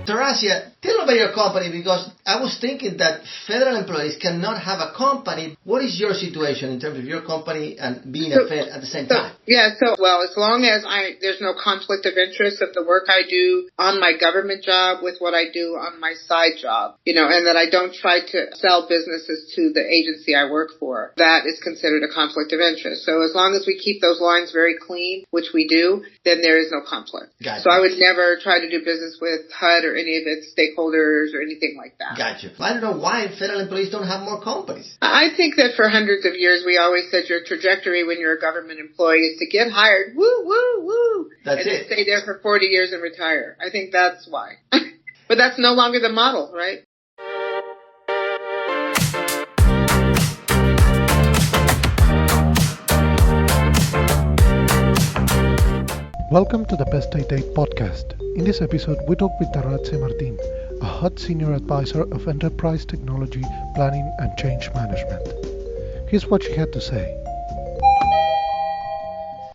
Tarrazzia, tell about your company, because I was thinking that federal employees cannot have a company. What is your situation in terms of your company and being a Fed at the same time? Well, as long as there's no conflict of interest of the work I do on my government job with what I do on my side job, and that I don't try to sell businesses to the agency I work for, that is considered a conflict of interest. So as long as we keep those lines very clean, which we do, then there is no conflict. Gotcha. So I would never try to do business with HUD or any of its stakeholders or anything like that. Gotcha. I don't know why federal employees don't have more companies. I think that for hundreds of years, we always said your trajectory when you're a government employee is to get hired, woo, woo, woo, and then stay there for 40 years and retire. I think that's why. But that's no longer the model, right? Welcome to the Best8a Podcast. In this episode, we talk with Tarrazzia Martin, a HUD Senior Advisor of Enterprise Technology, Planning and Change Management. Here's what she had to say.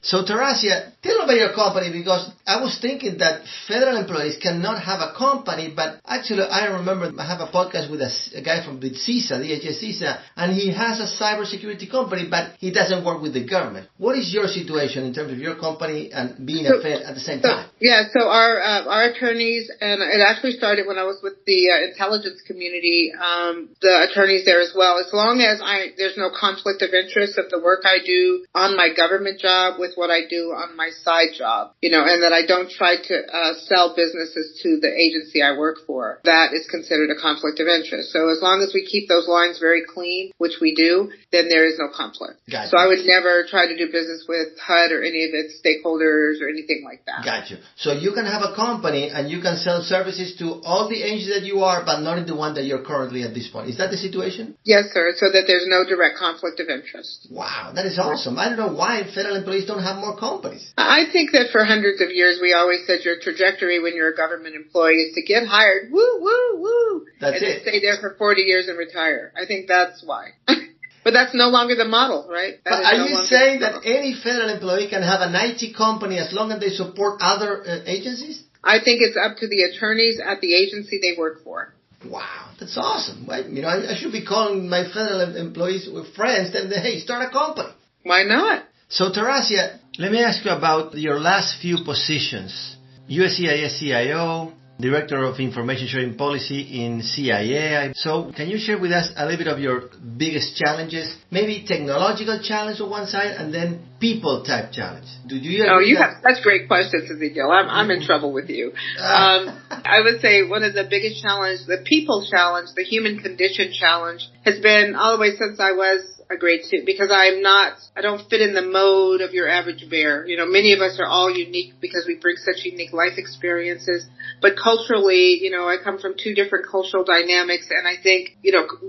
So Tarrazzia, tell about your company, because I was thinking that federal employees cannot have a company, but actually I remember I have a podcast with a guy from USCIS, USCIS, and he has a cybersecurity company, but he doesn't work with the government. What is your situation in terms of your company and being a Fed at the same time? So our attorneys, and it actually started when I was with the intelligence community, the attorneys there as well. As long as there's no conflict of interest of the work I do on my government job with what I do on my side job, and that I don't try to sell businesses to the agency I work for, that is considered a conflict of interest. So as long as we keep those lines very clean, which we do, then there is no conflict. Gotcha. So I would never try to do business with HUD or any of its stakeholders or anything like that. Gotcha. So you can have a company and you can sell services to all the agencies that you are, but not in the one that you're currently at this point. Is that the situation? Yes, sir. So that there's no direct conflict of interest. Wow, that is awesome. I don't know why federal employees don't have more companies. I think that for hundreds of years, we always said your trajectory when you're a government employee is to get hired, woo, woo, woo, and then stay there for 40 years and retire. I think that's why. But that's no longer the model, right? But are you saying that any federal employee can have an IT company as long as they support other agencies? I think it's up to the attorneys at the agency they work for. Wow, that's awesome. I should be calling my federal employees with friends and hey, start a company. Why not? So Tarrazzia, let me ask you about your last few positions. USCIS CIO, Director of Information Sharing Policy in CIA. So can you share with us a little bit of your biggest challenges? Maybe technological challenge on one side and then people type challenge. You have such great questions, Ezekiel. I'm in trouble with you. I would say one of the biggest challenges, the people challenge, the human condition challenge, has been all the way since I was a grade 2, because I don't fit in the mode of your average bear. Many of us are all unique because we bring such unique life experiences. But culturally, I come from two different cultural dynamics. And I think,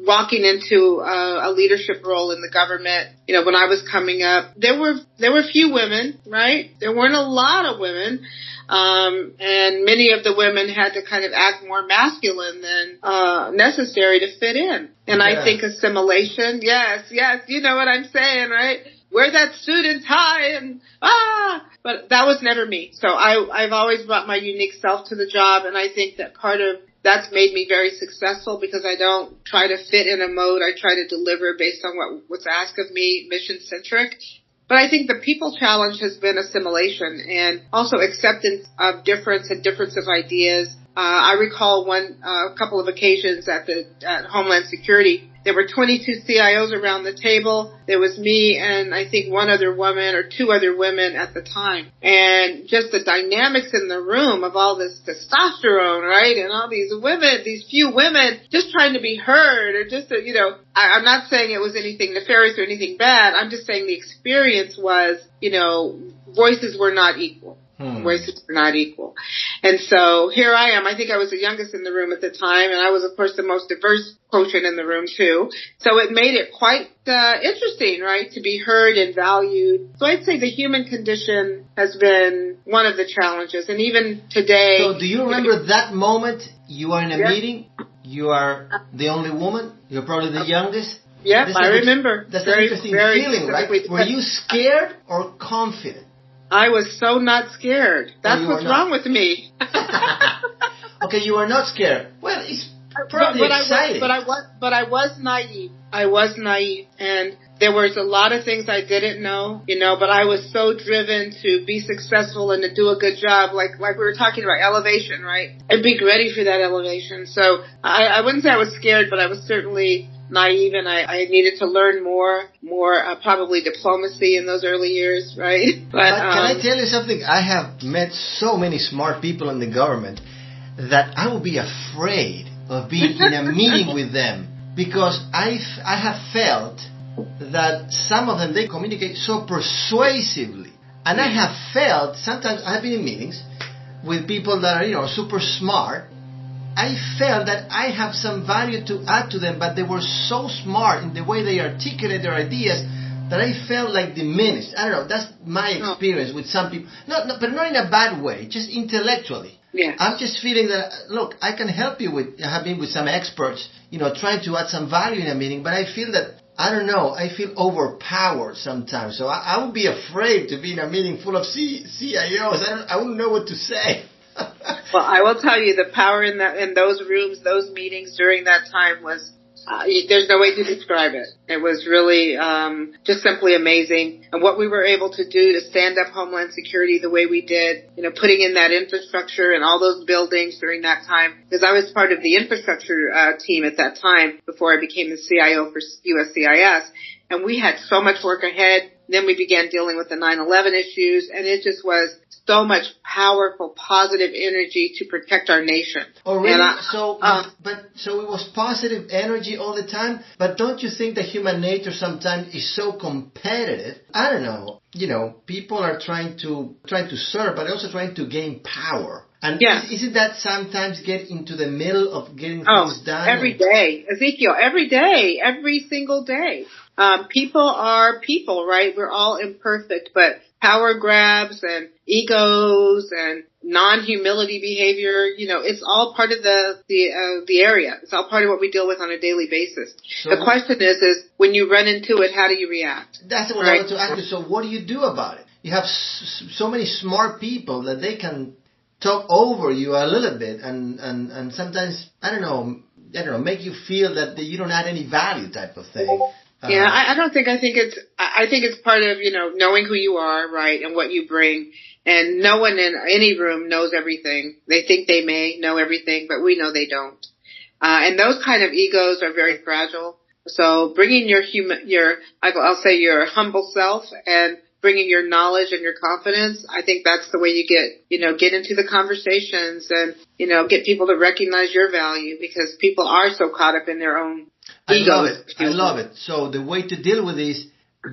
walking into a leadership role in the government, when I was coming up, there were few women, right? There weren't a lot of women. And many of the women had to kind of act more masculine than necessary to fit in. And I think assimilation, yes, you know what I'm saying, right? Wear that suit and tie but that was never me. So I've always brought my unique self to the job, and I think that part of that's made me very successful because I don't try to fit in a mode. I try to deliver based on what's asked of me, mission-centric. But I think the people challenge has been assimilation and also acceptance of difference and difference of ideas. I recall a couple of occasions at Homeland Security. There were 22 CIOs around the table. There was me and I think one other woman or two other women at the time. And just the dynamics in the room of all this testosterone, right? And all these women, these few women just trying to be heard or just, I'm not saying it was anything nefarious or anything bad. I'm just saying the experience was, voices were not equal. Voices were not equal. And so here I am. I think I was the youngest in the room at the time, and I was, of course, the most diverse quotient in the room, too. So it made it quite interesting, right, to be heard and valued. So I'd say the human condition has been one of the challenges. And even today... So do you remember that moment you are in a meeting? You are the only woman? You're probably the youngest? Yep, I remember. That's an interesting feeling, right? Were you scared or confident? I was so not scared. That's what's wrong with me. Okay, you were not scared. Well, it's probably exciting. But I was naive. I was naive, and there was a lot of things I didn't know, but I was so driven to be successful and to do a good job, like we were talking about elevation, right? And being ready for that elevation. So I wouldn't say I was scared, but I was certainly naive, and I needed to learn more probably diplomacy in those early years, right? But can I tell you something? I have met so many smart people in the government that I would be afraid of being in a meeting with them, because I have felt that some of them, they communicate so persuasively. And I have felt, sometimes I have been in meetings with people that are, super smart. I felt that I have some value to add to them, but they were so smart in the way they articulate their ideas that I felt like diminished. I don't know, that's my experience with some people. But not in a bad way, just intellectually. Yeah. I'm just feeling that, look, I can help you with, I have been with some experts, trying to add some value in a meeting, but I feel that, I don't know, I feel overpowered sometimes. So I would be afraid to be in a meeting full of CIOs. I wouldn't know what to say. Well, I will tell you, the power in those rooms, those meetings during that time was, there's no way to describe it. It was really just simply amazing. And what we were able to do to stand up Homeland Security the way we did, putting in that infrastructure and all those buildings during that time, because I was part of the infrastructure team at that time before I became the CIO for USCIS. And we had so much work ahead. Then we began dealing with the 9/11 issues, and it just was so much powerful, positive energy to protect our nation. Oh, really? So it was positive energy all the time. But don't you think that human nature sometimes is so competitive? I don't know. People are trying to serve, but also trying to gain power. And isn't that sometimes get into the middle of getting things done? Every day, Ezekiel, every day, every single day. People are people, right? We're all imperfect, but power grabs and egos and non-humility behavior, it's all part of the area. It's all part of what we deal with on a daily basis. So the question is when you run into it, how do you react? That's what I want to ask you. So what do you do about it? You have so many smart people that they can talk over you a little bit and sometimes, I don't know, make you feel that you don't add any value type of thing. I think it's part of, knowing who you are, right, and what you bring. And no one in any room knows everything. They think they may know everything, but we know they don't. And those kind of egos are very fragile. So bringing your humble self and bringing your knowledge and your confidence, I think that's the way you get into the conversations and, get people to recognize your value, because people are so caught up in their own egos. I love it. So the way to deal with this,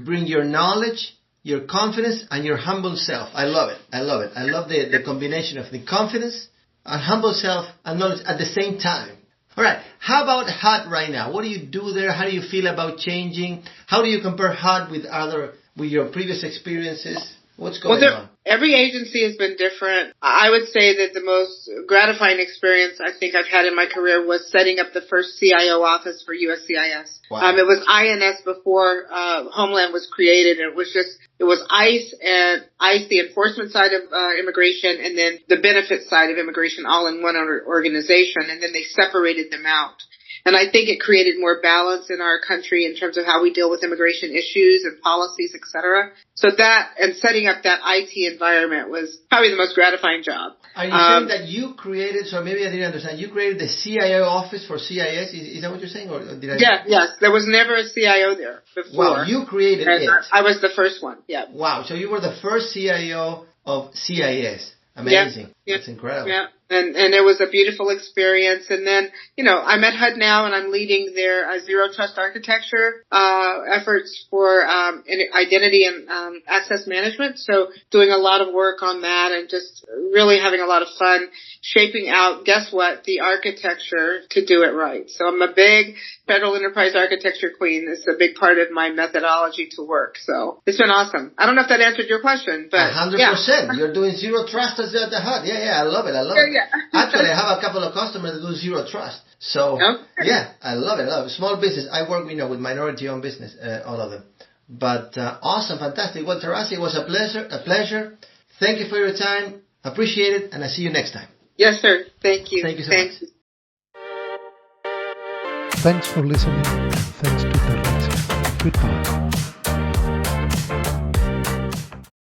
bring your knowledge, your confidence, and your humble self. I love it. I love the combination of the confidence and humble self and knowledge at the same time. All right. How about HUD right now? What do you do there? How do you feel about changing? How do you compare HUD with your previous experiences? What's going on? Every agency has been different. I would say that the most gratifying experience I think I've had in my career was setting up the first CIO office for USCIS. Wow. It was INS before Homeland was created. It was ICE and ICE, the enforcement side of immigration, and then the benefit side of immigration, all in one organization, and then they separated them out. And I think it created more balance in our country in terms of how we deal with immigration issues and policies, et cetera. So that and setting up that IT environment was probably the most gratifying job. Are you saying that you created, so maybe I didn't understand, you created the CIO office for CIS? Is that what you're saying? Or did I? Yes. There was never a CIO there before. Wow, you created it. I was the first one, yeah. Wow, so you were the first CIO of CIS. Amazing. Yeah. That's incredible. Yeah. And it was a beautiful experience. And then, I'm at HUD now and I'm leading their zero trust architecture efforts for identity and access management. So doing a lot of work on that and just really having a lot of fun shaping out, guess what, the architecture to do it right. So I'm a big federal enterprise architecture queen. It's a big part of my methodology to work. So it's been awesome. I don't know if that answered your question, but 100%. Yeah. You're doing zero trust at the HUD. Yeah, I love it. Yeah. Actually, I have a couple of customers that do zero trust. So, yeah, I love it. Small business. I work, with minority-owned business, all of them. But awesome, fantastic. Well, Tarrazzia, it was a pleasure. Thank you for your time. Appreciate it, and I'll see you next time. Yes, sir. Thank you. Thank you so Thanks. much. Thanks for listening, and thanks to Tarrazzia. Goodbye.